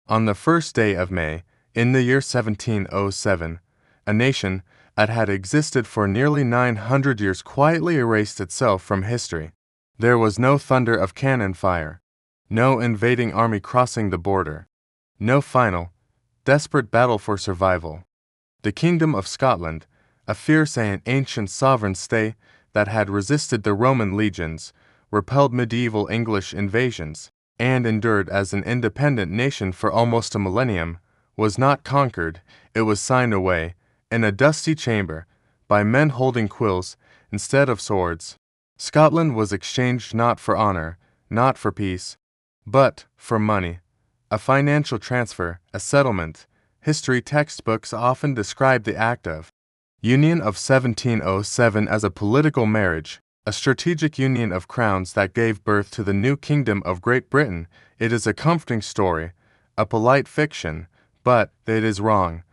On the first day of May, in the year 1707, a nation that had existed for nearly 900 years quietly erased itself from history. There was no thunder of cannon fire, no invading army crossing the border, no final, desperate battle for survival. The Kingdom of Scotland, a fierce and ancient sovereign state that had resisted the Roman legions, repelled medieval English invasions, and endured as an independent nation for almost a millennium, was not conquered. It was signed away, in a dusty chamber, by men holding quills instead of swords. Scotland was exchanged not for honor, not for peace, but for money. A financial transfer, a settlement. History textbooks often describe the act of Union of 1707 as a political marriage, a strategic union of crowns that gave birth to the new Kingdom of Great Britain. It is a comforting story, a polite fiction, but it is wrong.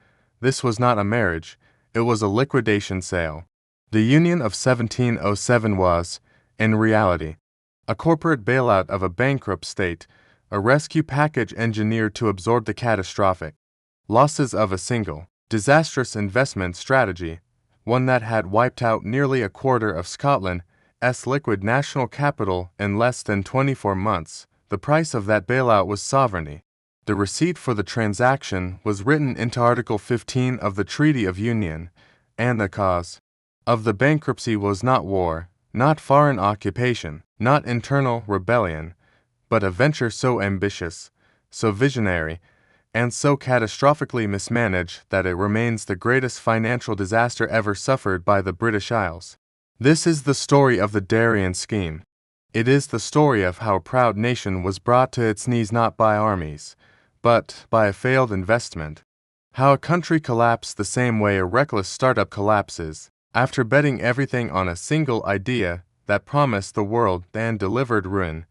This was not a marriage, it was a liquidation sale. The Union of 1707 was, in reality, a corporate bailout of a bankrupt state, a rescue package engineered to absorb the catastrophic losses of a single, disastrous investment strategy, one that had wiped out nearly a quarter of Scotland's liquid national capital in less than 24 months. The price of that bailout was sovereignty. The receipt for the transaction was written into Article 15 of the Treaty of Union, and the cause of the bankruptcy was not war, not foreign occupation, not internal rebellion, but a venture so ambitious, so visionary, and so catastrophically mismanaged that it remains the greatest financial disaster ever suffered by the British Isles. This is the story of the Darien Scheme. It is the story of how a proud nation was brought to its knees not by armies, but by a failed investment. How a country collapsed the same way a reckless startup collapses, after betting everything on a single idea that promised the world and delivered ruin.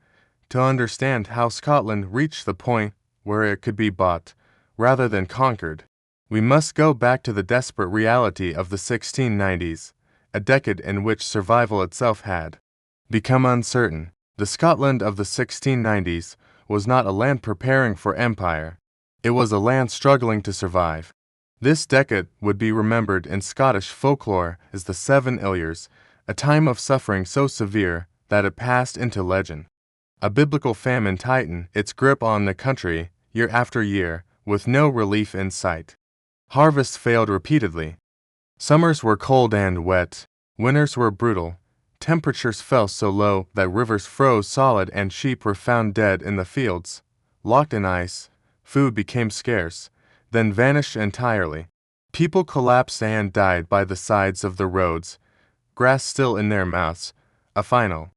To understand how Scotland reached the point where it could be bought, rather than conquered, we must go back to the desperate reality of the 1690s, a decade in which survival itself had become uncertain. The Scotland of the 1690s was not a land preparing for empire. It was a land struggling to survive. This decade would be remembered in Scottish folklore as the Seven Years, a time of suffering so severe that it passed into legend. A biblical famine tightened its grip on the country year after year, with no relief in sight. Harvests failed repeatedly. Summers were cold and wet. Winters were brutal. Temperatures fell so low that rivers froze solid and sheep were found dead in the fields. Locked in ice, food became scarce, then vanished entirely. People collapsed and died by the sides of the roads, grass still in their mouths, a final,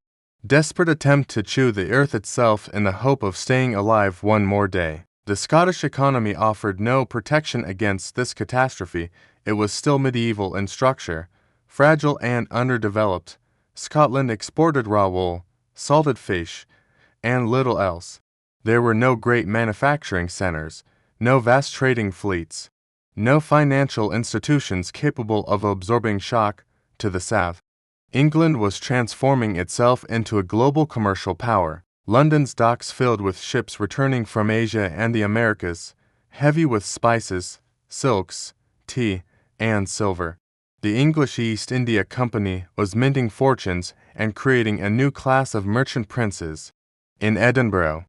desperate attempt to chew the earth itself in the hope of staying alive one more day. The Scottish economy offered no protection against this catastrophe. It was still medieval in structure, fragile and underdeveloped. Scotland exported raw wool, salted fish, and little else. There were no great manufacturing centers, no vast trading fleets, no financial institutions capable of absorbing shock. To the south, England was transforming itself into a global commercial power. London's docks filled with ships returning from Asia and the Americas, heavy with spices, silks, tea, and silver. The English East India Company was minting fortunes and creating a new class of merchant princes. In Edinburgh,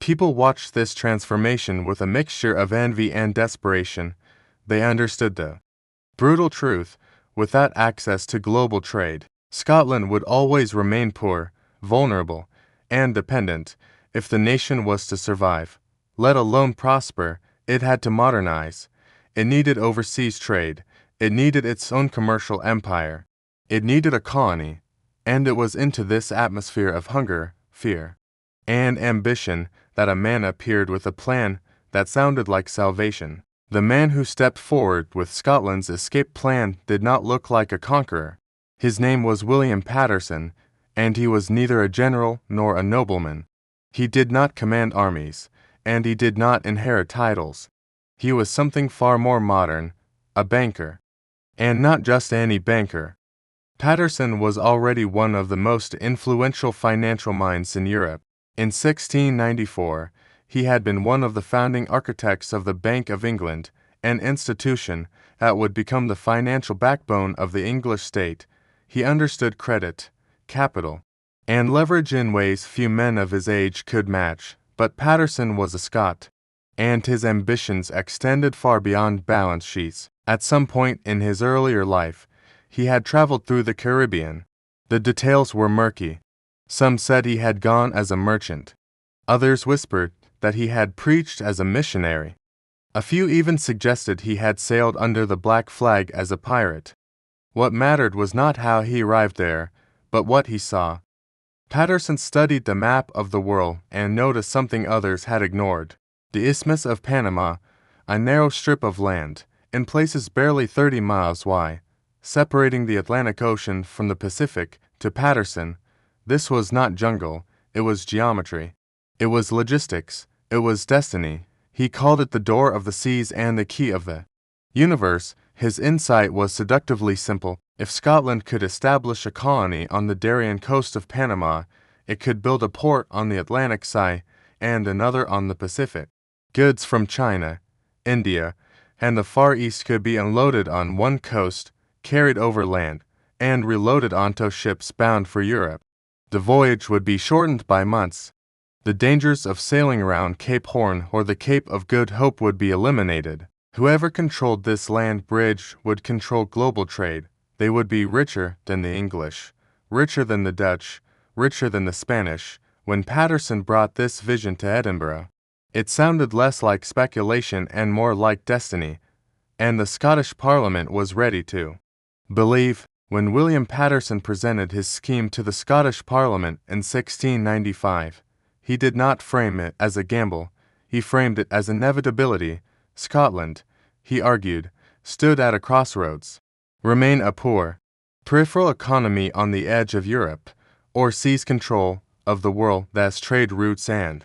people watched this transformation with a mixture of envy and desperation. They understood the brutal truth: without access to global trade, Scotland would always remain poor, vulnerable, and dependent. If the nation was to survive, let alone prosper, it had to modernize. It needed overseas trade. It needed its own commercial empire. It needed a colony. And it was into this atmosphere of hunger, fear, and ambition that a man appeared with a plan that sounded like salvation. The man who stepped forward with Scotland's escape plan did not look like a conqueror. His name was William Paterson, and he was neither a general nor a nobleman. He did not command armies, and he did not inherit titles. He was something far more modern, a banker. And not just any banker. Paterson was already one of the most influential financial minds in Europe. In 1694, He had been one of the founding architects of the Bank of England, an institution that would become the financial backbone of the English state. He understood credit, capital, and leverage in ways few men of his age could match. But Paterson was a Scot, and his ambitions extended far beyond balance sheets. At some point in his earlier life, he had traveled through the Caribbean. The details were murky. Some said he had gone as a merchant. Others whispered that he had preached as a missionary. A few even suggested he had sailed under the black flag as a pirate. What mattered was not how he arrived there, but what he saw. Paterson studied the map of the world and noticed something others had ignored. The Isthmus of Panama, a narrow strip of land, in places barely 30 miles wide, separating the Atlantic Ocean from the Pacific. To Paterson, this was not jungle, it was geometry. It was logistics, it was destiny. He called it the door of the seas and the key of the universe. His insight was seductively simple. If Scotland could establish a colony on the Darien coast of Panama, it could build a port on the Atlantic side and another on the Pacific. Goods from China, India, and the Far East could be unloaded on one coast, carried overland, and reloaded onto ships bound for Europe. The voyage would be shortened by months. The dangers of sailing around Cape Horn or the Cape of Good Hope would be eliminated. Whoever controlled this land bridge would control global trade. They would be richer than the English, richer than the Dutch, richer than the Spanish. When Paterson brought this vision to Edinburgh, it sounded less like speculation and more like destiny, and the Scottish Parliament was ready to believe. When William Paterson presented his scheme to the Scottish Parliament in 1695, he did not frame it as a gamble, he framed it as inevitability. Scotland, he argued, stood at a crossroads. Remain a poor, peripheral economy on the edge of Europe, or seize control of the world that's trade routes and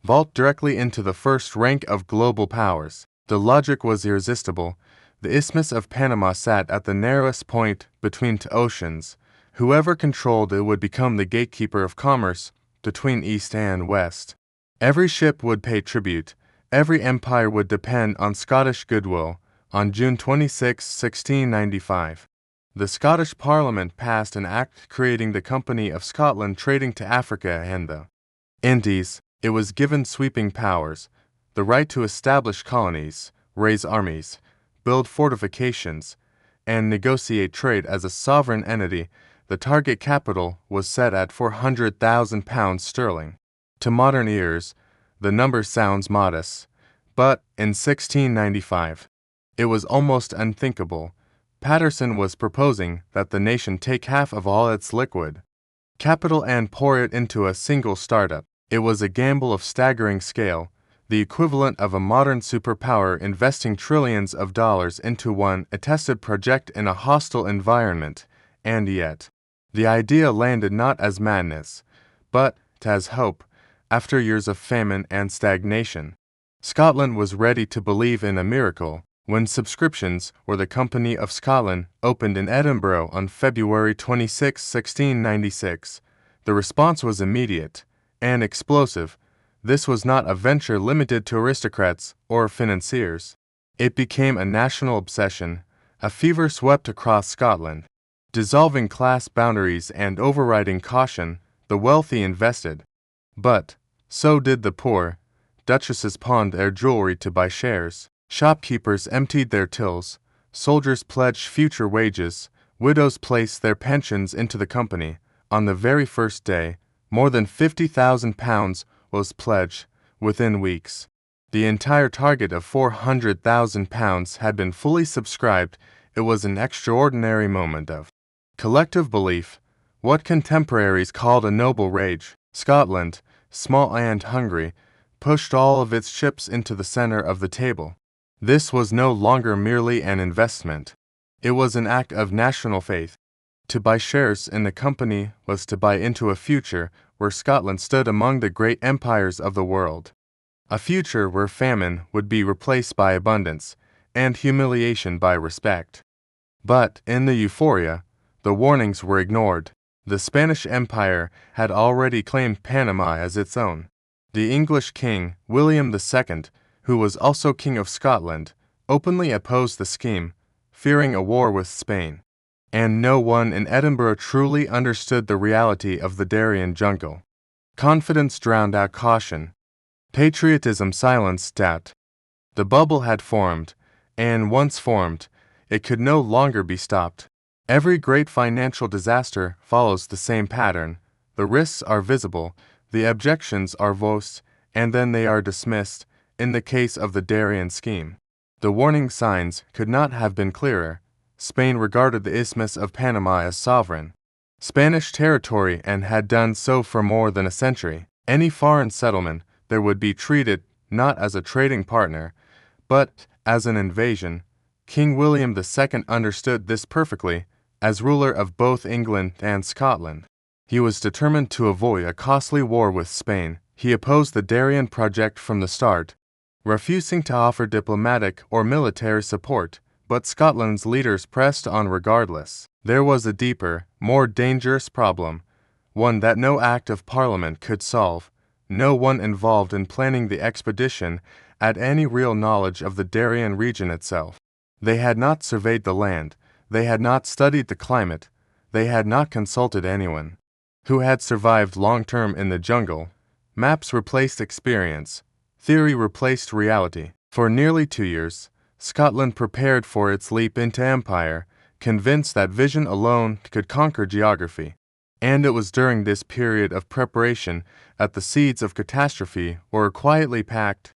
vault directly into the first rank of global powers. The logic was irresistible. The Isthmus of Panama sat at the narrowest point between two oceans. Whoever controlled it would become the gatekeeper of commerce between East and West. Every ship would pay tribute. Every empire would depend on Scottish goodwill. On June 26, 1695, the Scottish Parliament passed an act creating the Company of Scotland trading to Africa and the Indies. It was given sweeping powers, the right to establish colonies, raise armies, build fortifications, and negotiate trade as a sovereign entity. The target capital was set at £400,000. To modern ears, the number sounds modest, but in 1695, it was almost unthinkable. Paterson was proposing that the nation take half of all its liquid capital and pour it into a single startup. It was a gamble of staggering scale, the equivalent of a modern superpower investing trillions of dollars into one attested project in a hostile environment. And yet, the idea landed not as madness, but as hope. After years of famine and stagnation, Scotland was ready to believe in a miracle. When subscriptions for the Company of Scotland opened in Edinburgh on February 26, 1696, the response was immediate and explosive. This was not a venture limited to aristocrats or financiers. It became a national obsession. A fever swept across Scotland, dissolving class boundaries and overriding caution. The wealthy invested, but so did the poor. Duchesses pawned their jewelry to buy shares. Shopkeepers emptied their tills. Soldiers pledged future wages. Widows placed their pensions into the company. On the very first day, more than £50,000 was pledged. Within weeks, the entire target of £400,000 had been fully subscribed. It was an extraordinary moment of collective belief, what contemporaries called a noble rage. Scotland, small and hungry, pushed all of its chips into the center of the table. This was no longer merely an investment. It was an act of national faith. To buy shares in the company was to buy into a future where Scotland stood among the great empires of the world. A future where famine would be replaced by abundance, and humiliation by respect. But in the euphoria, the warnings were ignored. The Spanish Empire had already claimed Panama as its own. The English king, William II, who was also King of Scotland, openly opposed the scheme, fearing a war with Spain. And no one in Edinburgh truly understood the reality of the Darien jungle. Confidence drowned out caution. Patriotism silenced doubt. The bubble had formed, and once formed, it could no longer be stopped. Every great financial disaster follows the same pattern. The risks are visible, the objections are voiced, and then they are dismissed. In the case of the Darien Scheme, the warning signs could not have been clearer. Spain regarded the Isthmus of Panama as sovereign, Spanish territory, and had done so for more than a century. Any foreign settlement there would be treated not as a trading partner, but as an invasion. King William II understood this perfectly. As ruler of both England and Scotland, he was determined to avoid a costly war with Spain. He opposed the Darien project from the start, refusing to offer diplomatic or military support, but Scotland's leaders pressed on regardless. There was a deeper, more dangerous problem, one that no act of Parliament could solve. No one involved in planning the expedition had any real knowledge of the Darien region itself. They had not surveyed the land, they had not studied the climate, they had not consulted anyone who had survived long-term in the jungle. Maps replaced experience, theory replaced reality. For nearly 2 years, Scotland prepared for its leap into empire, convinced that vision alone could conquer geography. And it was during this period of preparation that the seeds of catastrophe were quietly packed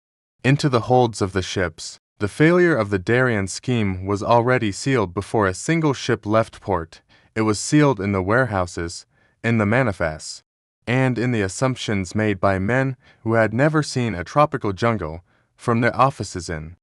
into the holds of the ships. The failure of the Darien Scheme was already sealed before a single ship left port. It was sealed in the warehouses, in the manifests, and in the assumptions made by men who had never seen a tropical jungle from their offices in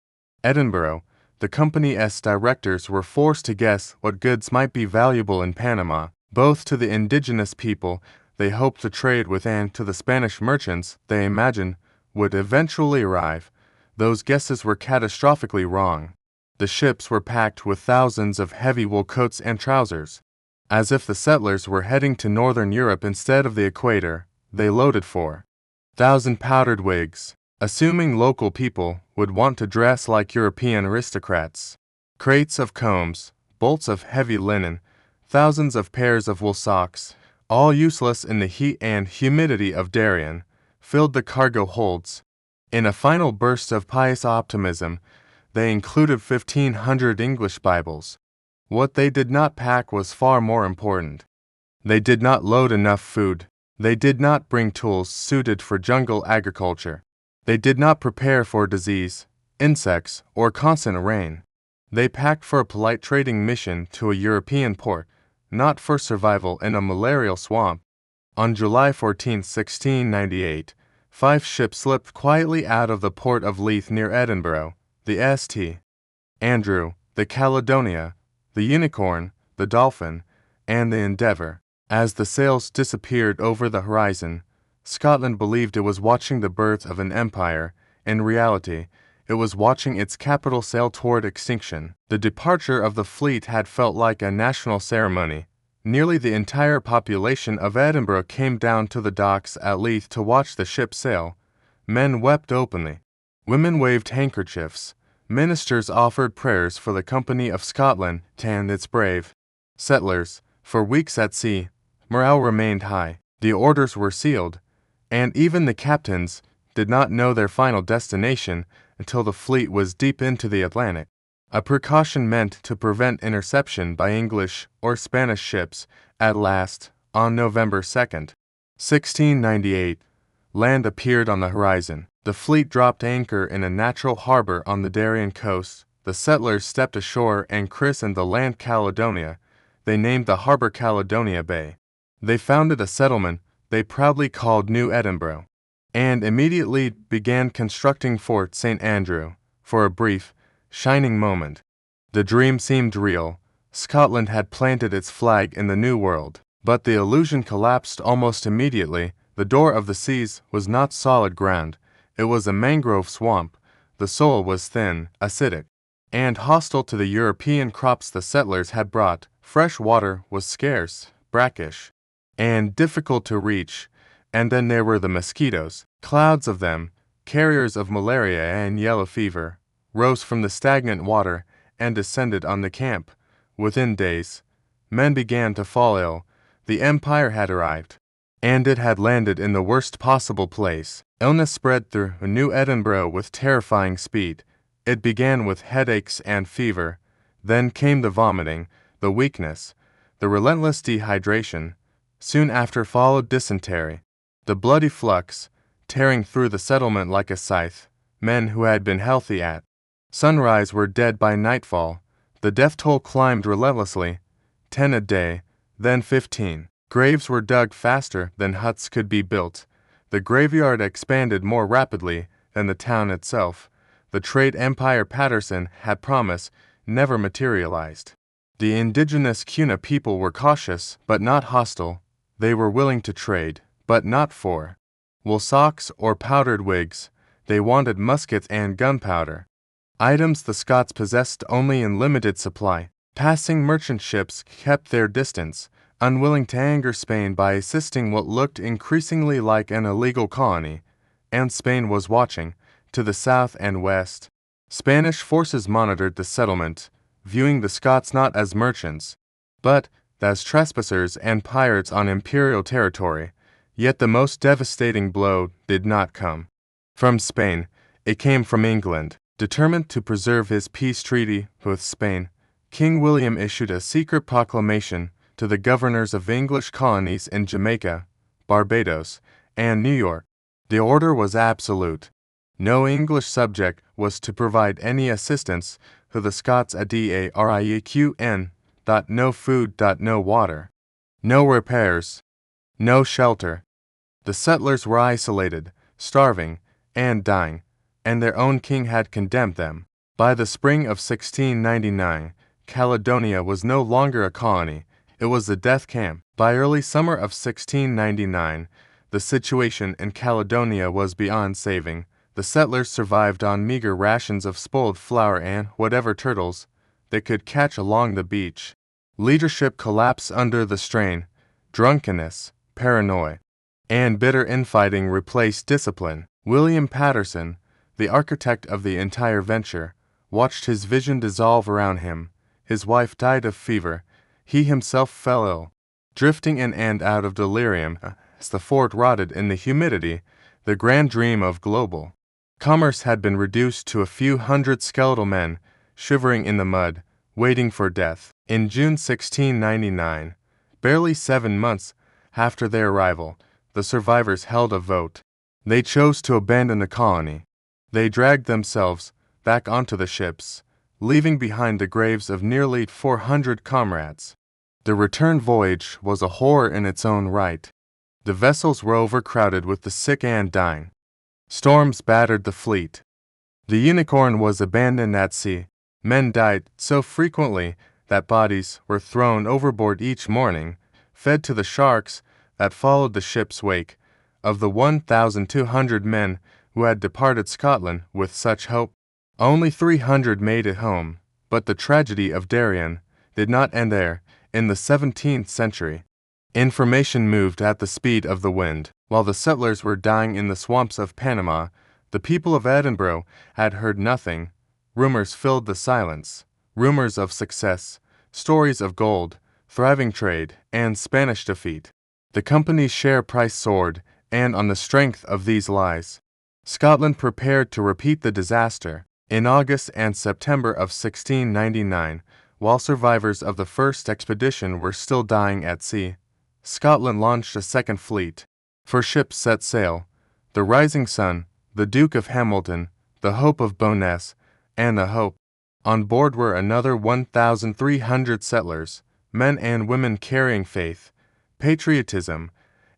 Edinburgh. The company's directors were forced to guess what goods might be valuable in Panama, both to the indigenous people they hoped to trade with and to the Spanish merchants they imagined would eventually arrive. Those guesses were catastrophically wrong. The ships were packed with thousands of heavy wool coats and trousers. As if the settlers were heading to northern Europe instead of the equator, they loaded 4,000 powdered wigs, assuming local people would want to dress like European aristocrats. Crates of combs, bolts of heavy linen, thousands of pairs of wool socks, all useless in the heat and humidity of Darien, filled the cargo holds. In a final burst of pious optimism, they included 1,500 English Bibles. What they did not pack was far more important. They did not load enough food. They did not bring tools suited for jungle agriculture. They did not prepare for disease, insects, or constant rain. They packed for a polite trading mission to a European port, not for survival in a malarial swamp. On July 14, 1698, 5 ships slipped quietly out of the port of Leith near Edinburgh: the St. Andrew, the Caledonia, the Unicorn, the Dolphin, and the Endeavour. As the sails disappeared over the horizon, Scotland believed it was watching the birth of an empire. In reality, it was watching its capital sail toward extinction. The departure of the fleet had felt like a national ceremony. Nearly the entire population of Edinburgh came down to the docks at Leith to watch the ship sail. Men wept openly. Women waved handkerchiefs. Ministers offered prayers for the Company of Scotland and its brave settlers. For weeks at sea, morale remained high. The orders were sealed, and even the captains did not know their final destination until the fleet was deep into the Atlantic. A precaution meant to prevent interception by English or Spanish ships. At last, on November 2, 1698, land appeared on the horizon. The fleet dropped anchor in a natural harbor on the Darien coast. The settlers stepped ashore and christened the land Caledonia. They named the harbor Caledonia Bay. They founded a settlement they proudly called New Edinburgh, and immediately began constructing Fort St. Andrew. For a brief, shining moment, the dream seemed real. Scotland had planted its flag in the New World. But the illusion collapsed almost immediately. The door of the seas was not solid ground. It was a mangrove swamp. The soil was thin, acidic, and hostile to the European crops the settlers had brought. Fresh water was scarce, brackish, and difficult to reach. And then there were the mosquitoes. Clouds of them, carriers of malaria and yellow fever, rose from the stagnant water and descended on the camp. Within days, men began to fall ill. The empire had arrived, and it had landed in the worst possible place. Illness spread through New Edinburgh with terrifying speed. It began with headaches and fever. Then came the vomiting, the weakness, the relentless dehydration. Soon after followed dysentery. The bloody flux, tearing through the settlement like a scythe. Men who had been healthy at sunrise were dead by nightfall. The death toll climbed relentlessly. 10 a day, then 15. Graves were dug faster than huts could be built. The graveyard expanded more rapidly than the town itself. The trade empire Patterson had promised never materialized. The indigenous Kuna people were cautious but not hostile. They were willing to trade, but not for wool socks or powdered wigs. They wanted muskets and gunpowder, items the Scots possessed only in limited supply. Passing merchant ships kept their distance, unwilling to anger Spain by assisting what looked increasingly like an illegal colony, and Spain was watching, to the south and west. Spanish forces monitored the settlement, viewing the Scots not as merchants, but as trespassers and pirates on imperial territory. Yet the most devastating blow did not come from Spain. It came from England. Determined to preserve his peace treaty with Spain, King William issued a secret proclamation to the governors of English colonies in Jamaica, Barbados, and New York. The order was absolute. No English subject was to provide any assistance to the Scots at Darien. No food, no water, no repairs, no shelter. The settlers were isolated, starving, and dying, and their own king had condemned them. By the spring of 1699, Caledonia was no longer a colony, it was a death camp. By early summer of 1699, the situation in Caledonia was beyond saving. The settlers survived on meager rations of spoiled flour and whatever turtles they could catch along the beach. Leadership collapsed under the strain. Drunkenness, paranoia, and bitter infighting replaced discipline. William Patterson, the architect of the entire venture, watched his vision dissolve around him. His wife died of fever. He himself fell ill, drifting in and out of delirium as the fort rotted in the humidity. The grand dream of global commerce had been reduced to a few hundred skeletal men, shivering in the mud, waiting for death. In June 1699, barely 7 months after their arrival, the survivors held a vote. They chose to abandon the colony. They dragged themselves back onto the ships, leaving behind the graves of nearly 400 comrades. The return voyage was a horror in its own right. The vessels were overcrowded with the sick and dying. Storms battered the fleet. The Unicorn was abandoned at sea. Men died so frequently that bodies were thrown overboard each morning, fed to the sharks that followed the ship's wake. Of the 1,200 men who had departed Scotland with such hope, only 300 made it home. But the tragedy of Darien did not end there. In the 17th century, information moved at the speed of the wind. While the settlers were dying in the swamps of Panama, the people of Edinburgh had heard nothing. Rumors filled the silence. Rumors of success, stories of gold, thriving trade, and Spanish defeat. The company's share price soared, and on the strength of these lies, Scotland prepared to repeat the disaster. In August and September of 1699, while survivors of the first expedition were still dying at sea, Scotland launched a second fleet. 4 ships set sail: the Rising Sun, the Duke of Hamilton, the Hope of Bowness, and the Hope. On board were another 1,300 settlers, men and women carrying faith, patriotism,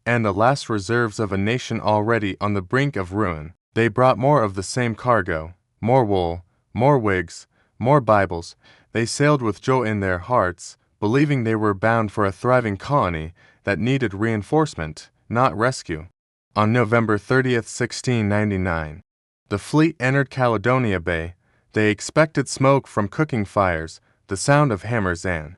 and the last reserves of a nation already on the brink of ruin. They brought more of the same cargo, more wool, more wigs, more Bibles. They sailed with joy in their hearts, believing they were bound for a thriving colony that needed reinforcement, not rescue. On November 30th, 1699, the fleet entered Caledonia Bay. They expected smoke from cooking fires, the sound of hammers and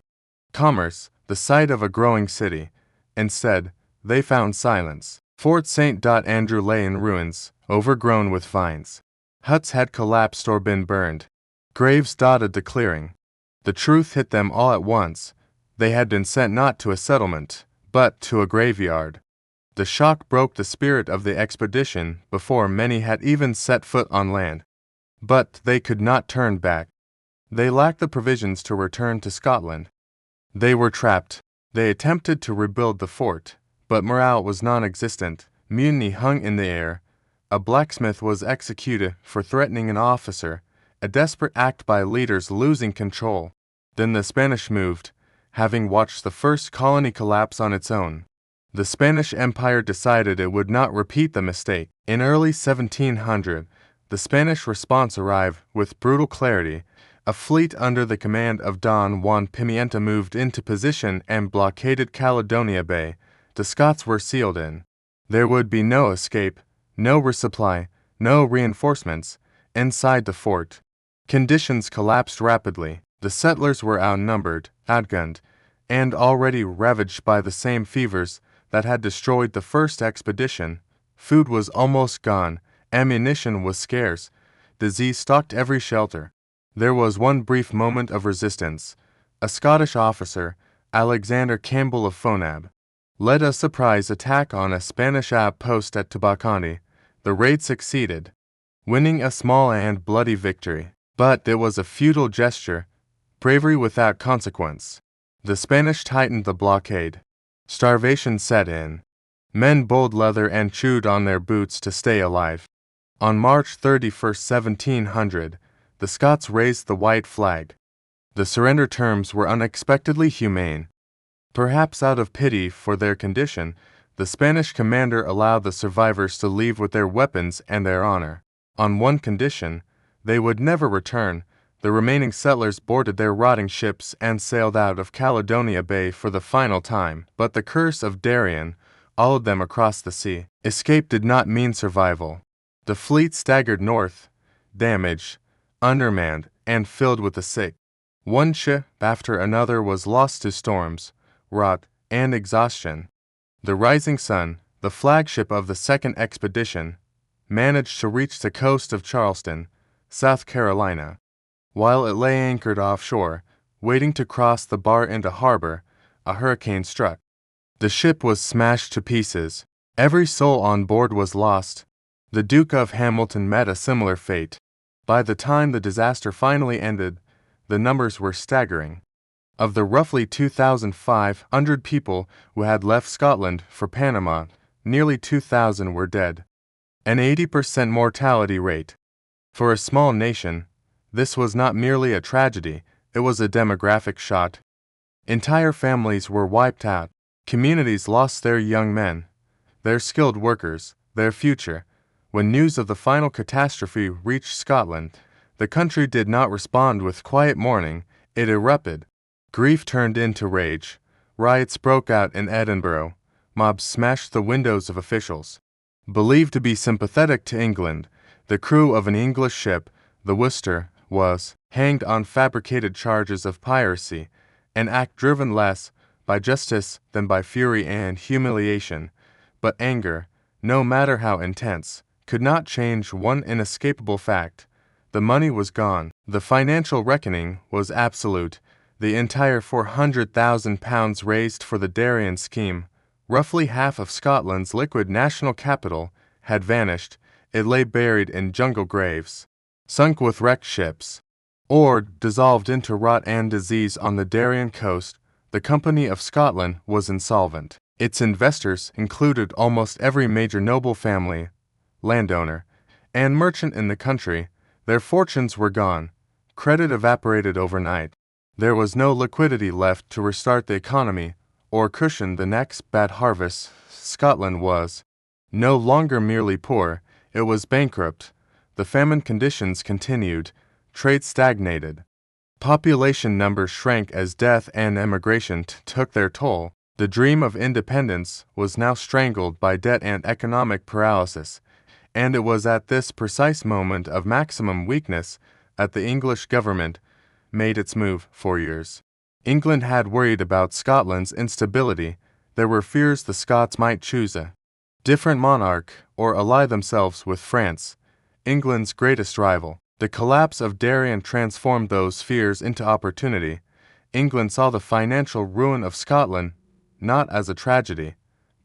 commerce, the sight of a growing city. Instead, they found silence. Fort St. Andrew lay in ruins, overgrown with vines. Huts had collapsed or been burned. Graves dotted the clearing. The truth hit them all at once. They had been sent not to a settlement, but to a graveyard. The shock broke the spirit of the expedition before many had even set foot on land. But they could not turn back. They lacked the provisions to return to Scotland. They were trapped. They attempted to rebuild the fort, but morale was non-existent. Mutiny hung in the air. A blacksmith was executed for threatening an officer, a desperate act by leaders losing control. Then the Spanish moved, having watched the first colony collapse on its own. The Spanish Empire decided it would not repeat the mistake. In early 1700, the Spanish response arrived with brutal clarity. A fleet under the command of Don Juan Pimienta moved into position and blockaded Caledonia Bay. The Scots were sealed in. There would be no escape, no resupply, no reinforcements inside the fort. Conditions collapsed rapidly. The settlers were outnumbered, outgunned, and already ravaged by the same fevers that had destroyed the first expedition. Food was almost gone, ammunition was scarce, disease stalked every shelter. There was one brief moment of resistance. A Scottish officer, Alexander Campbell of Fonab, led a surprise attack on a Spanish outpost at Tabacani. The raid succeeded, winning a small and bloody victory. But it was a futile gesture, bravery without consequence. The Spanish tightened the blockade. Starvation set in. Men boiled leather and chewed on their boots to stay alive. On March 31, 1700, the Scots raised the white flag. The surrender terms were unexpectedly humane. Perhaps out of pity for their condition, the Spanish commander allowed the survivors to leave with their weapons and their honor. On one condition: they would never return. The remaining settlers boarded their rotting ships and sailed out of Caledonia Bay for the final time. But the curse of Darien followed them across the sea. Escape did not mean survival. The fleet staggered north, damaged, undermanned, and filled with the sick. One ship after another was lost to storms, rot, and exhaustion. The Rising Sun, the flagship of the second expedition, managed to reach the coast of Charleston, South Carolina. While it lay anchored offshore, waiting to cross the bar into harbor, a hurricane struck. The ship was smashed to pieces. Every soul on board was lost. The Duke of Hamilton met a similar fate. By the time the disaster finally ended, the numbers were staggering. Of the roughly 2,500 people who had left Scotland for Panama, nearly 2,000 were dead. An 80% mortality rate. For a small nation, this was not merely a tragedy, it was a demographic shot. Entire families were wiped out. Communities lost their young men, their skilled workers, their future. When news of the final catastrophe reached Scotland, the country did not respond with quiet mourning, it erupted. Grief turned into rage. Riots broke out in Edinburgh. Mobs smashed the windows of officials. Believed to be sympathetic to England, the crew of an English ship, the Worcester, was hanged on fabricated charges of piracy, an act driven less by justice than by fury and humiliation. But anger, no matter how intense, could not change one inescapable fact. The money was gone. The financial reckoning was absolute. The entire £400,000 raised for the Darien Scheme, roughly half of Scotland's liquid national capital, had vanished. It lay buried in jungle graves, sunk with wrecked ships, or dissolved into rot and disease on the Darien coast. The Company of Scotland was insolvent. Its investors included almost every major noble family, landowner, and merchant in the country. Their fortunes were gone. Credit evaporated overnight. There was no liquidity left to restart the economy or cushion the next bad harvest. Scotland was no longer merely poor, it was bankrupt. The famine conditions continued. Trade stagnated. Population numbers shrank as death and emigration took their toll. The dream of independence was now strangled by debt and economic paralysis. And it was at this precise moment of maximum weakness that the English government made its move. 4 years. England had worried about Scotland's instability. There were fears the Scots might choose a different monarch, or ally themselves with France, England's greatest rival. The collapse of Darien transformed those fears into opportunity. England saw the financial ruin of Scotland not as a tragedy,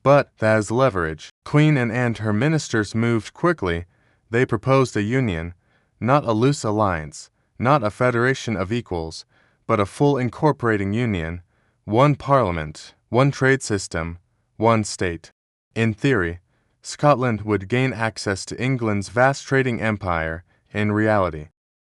but as leverage. Queen Anne and her ministers moved quickly. They proposed a union, not a loose alliance, not a federation of equals, but a full incorporating union, one parliament, one trade system, one state. In theory, Scotland would gain access to England's vast trading empire. In reality,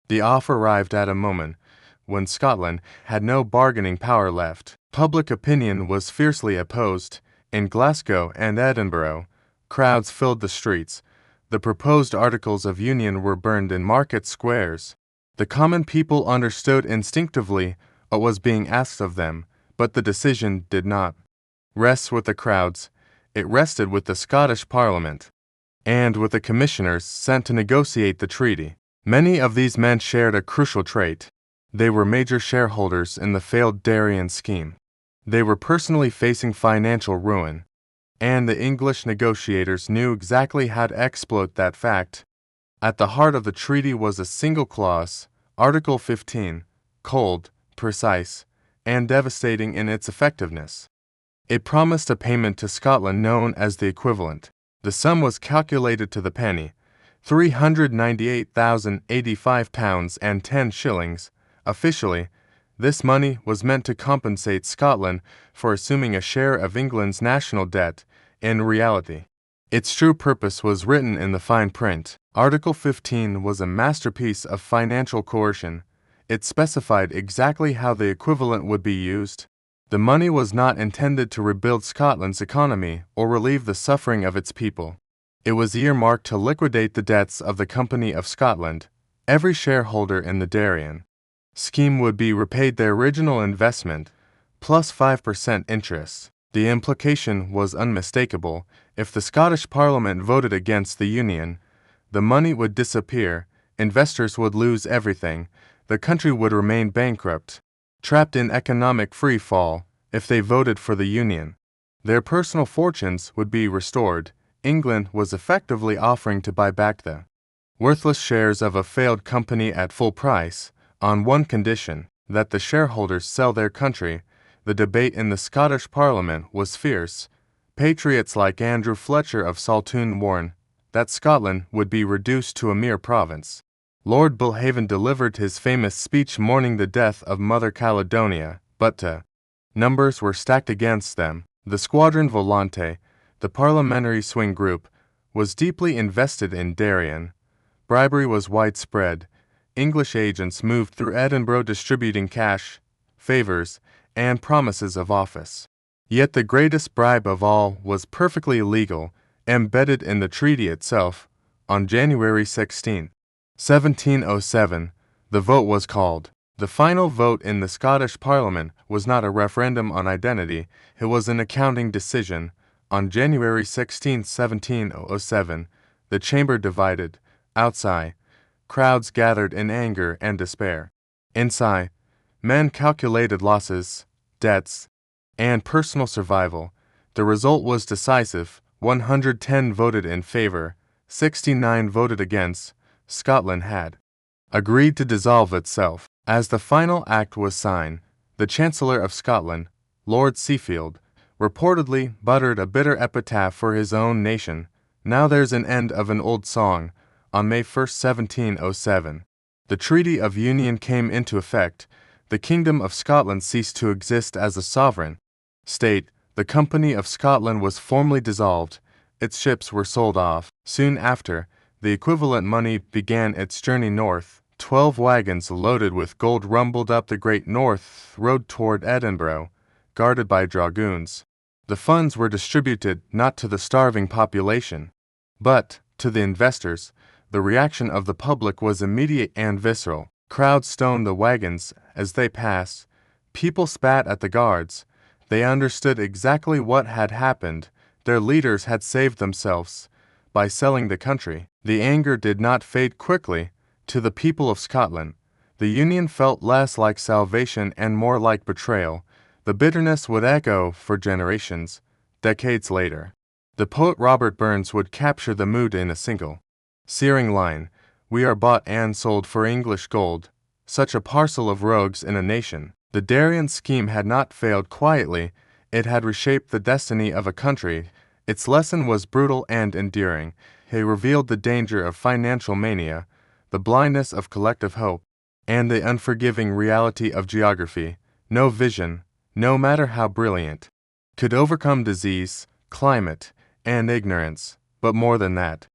the offer arrived at a moment when Scotland had no bargaining power left. Public opinion was fiercely opposed. In Glasgow and Edinburgh, crowds filled the streets. The proposed Articles of Union were burned in market squares. The common people understood instinctively what was being asked of them, but the decision did not rest with the crowds. It rested with the Scottish Parliament and with the commissioners sent to negotiate the treaty. Many of these men shared a crucial trait. They were major shareholders in the failed Darien Scheme. They were personally facing financial ruin, and the English negotiators knew exactly how to exploit that fact. At the heart of the treaty was a single clause, Article 15, cold, precise, and devastating in its effectiveness. It promised a payment to Scotland known as the equivalent. The sum was calculated to the penny, £398,085 and 10 shillings. Officially, this money was meant to compensate Scotland for assuming a share of England's national debt. In reality, its true purpose was written in the fine print. Article 15 was a masterpiece of financial coercion. It specified exactly how the equivalent would be used. The money was not intended to rebuild Scotland's economy or relieve the suffering of its people. It was earmarked to liquidate the debts of the Company of Scotland. Every shareholder in the Darien Scheme would be repaid their original investment, plus 5% interest. The implication was unmistakable. If the Scottish Parliament voted against the Union, the money would disappear, investors would lose everything, the country would remain bankrupt, trapped in economic free fall. If they voted for the Union, their personal fortunes would be restored. England was effectively offering to buy back the worthless shares of a failed company at full price, on one condition, that the shareholders sell their country. The debate in the Scottish Parliament was fierce. Patriots like Andrew Fletcher of Saltoun warned that Scotland would be reduced to a mere province. Lord Belhaven delivered his famous speech mourning the death of Mother Caledonia, but numbers were stacked against them. The Squadron Volante, the parliamentary swing group, was deeply invested in Darien. Bribery was widespread. English agents moved through Edinburgh distributing cash, favors, and promises of office. Yet the greatest bribe of all was perfectly legal, embedded in the treaty itself. On January 16, 1707, the vote was called. The final vote in the Scottish Parliament was not a referendum on identity, it was an accounting decision. On January 16, 1707, the chamber divided. Outside, crowds gathered in anger and despair. Inside, men calculated losses, debts, and personal survival. The result was decisive. 110 voted in favor, 69 voted against. Scotland had agreed to dissolve itself. As the final act was signed, the Chancellor of Scotland, Lord Seafield, reportedly muttered a bitter epitaph for his own nation. Now there's an end of an old song. On May 1, 1707, the Treaty of Union came into effect. The Kingdom of Scotland ceased to exist as a sovereign state. The Company of Scotland was formally dissolved. Its ships were sold off. Soon after, the equivalent money began its journey north. 12 wagons loaded with gold rumbled up the Great North Road toward Edinburgh, guarded by dragoons. The funds were distributed not to the starving population, but to the investors. The reaction of the public was immediate and visceral. Crowds stoned the wagons as they passed. People spat at the guards. They understood exactly what had happened. Their leaders had saved themselves by selling the country. The anger did not fade quickly. To the people of Scotland, the Union felt less like salvation and more like betrayal. The bitterness would echo for generations. Decades later, The poet Robert Burns would capture the mood in a single, searing line: "We are bought and sold for English gold, such a parcel of rogues in a nation." The Darien Scheme had not failed quietly, it had reshaped the destiny of a country. Its lesson was brutal and enduring. It revealed the danger of financial mania, the blindness of collective hope, and the unforgiving reality of geography. No vision, no matter how brilliant, could overcome disease, climate, and ignorance. But more than that,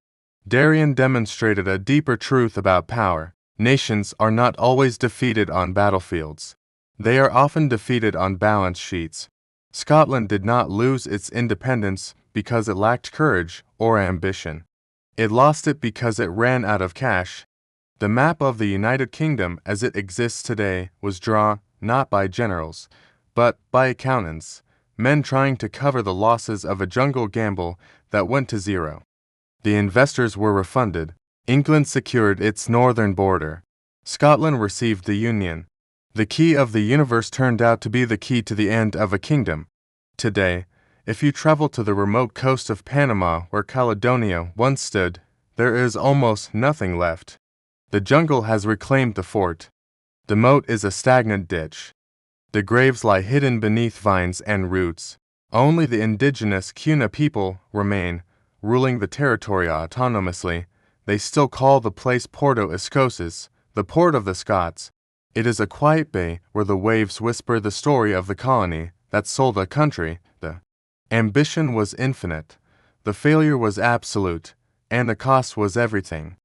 Darien demonstrated a deeper truth about power. Nations are not always defeated on battlefields. They are often defeated on balance sheets. Scotland did not lose its independence because it lacked courage or ambition. It lost it because it ran out of cash. The map of the United Kingdom as it exists today was drawn not by generals, but by accountants, men trying to cover the losses of a jungle gamble that went to zero. The investors were refunded. England secured its northern border. Scotland received the Union. The key of the universe turned out to be the key to the end of a kingdom. Today, if you travel to the remote coast of Panama where Caledonia once stood, there is almost nothing left. The jungle has reclaimed the fort. The moat is a stagnant ditch. The graves lie hidden beneath vines and roots. Only the indigenous Cuna people remain, ruling the territory autonomously. They still call the place Porto Escosas, the port of the Scots. It is a quiet bay where the waves whisper the story of the colony that sold a country. The ambition was infinite, the failure was absolute, and the cost was everything.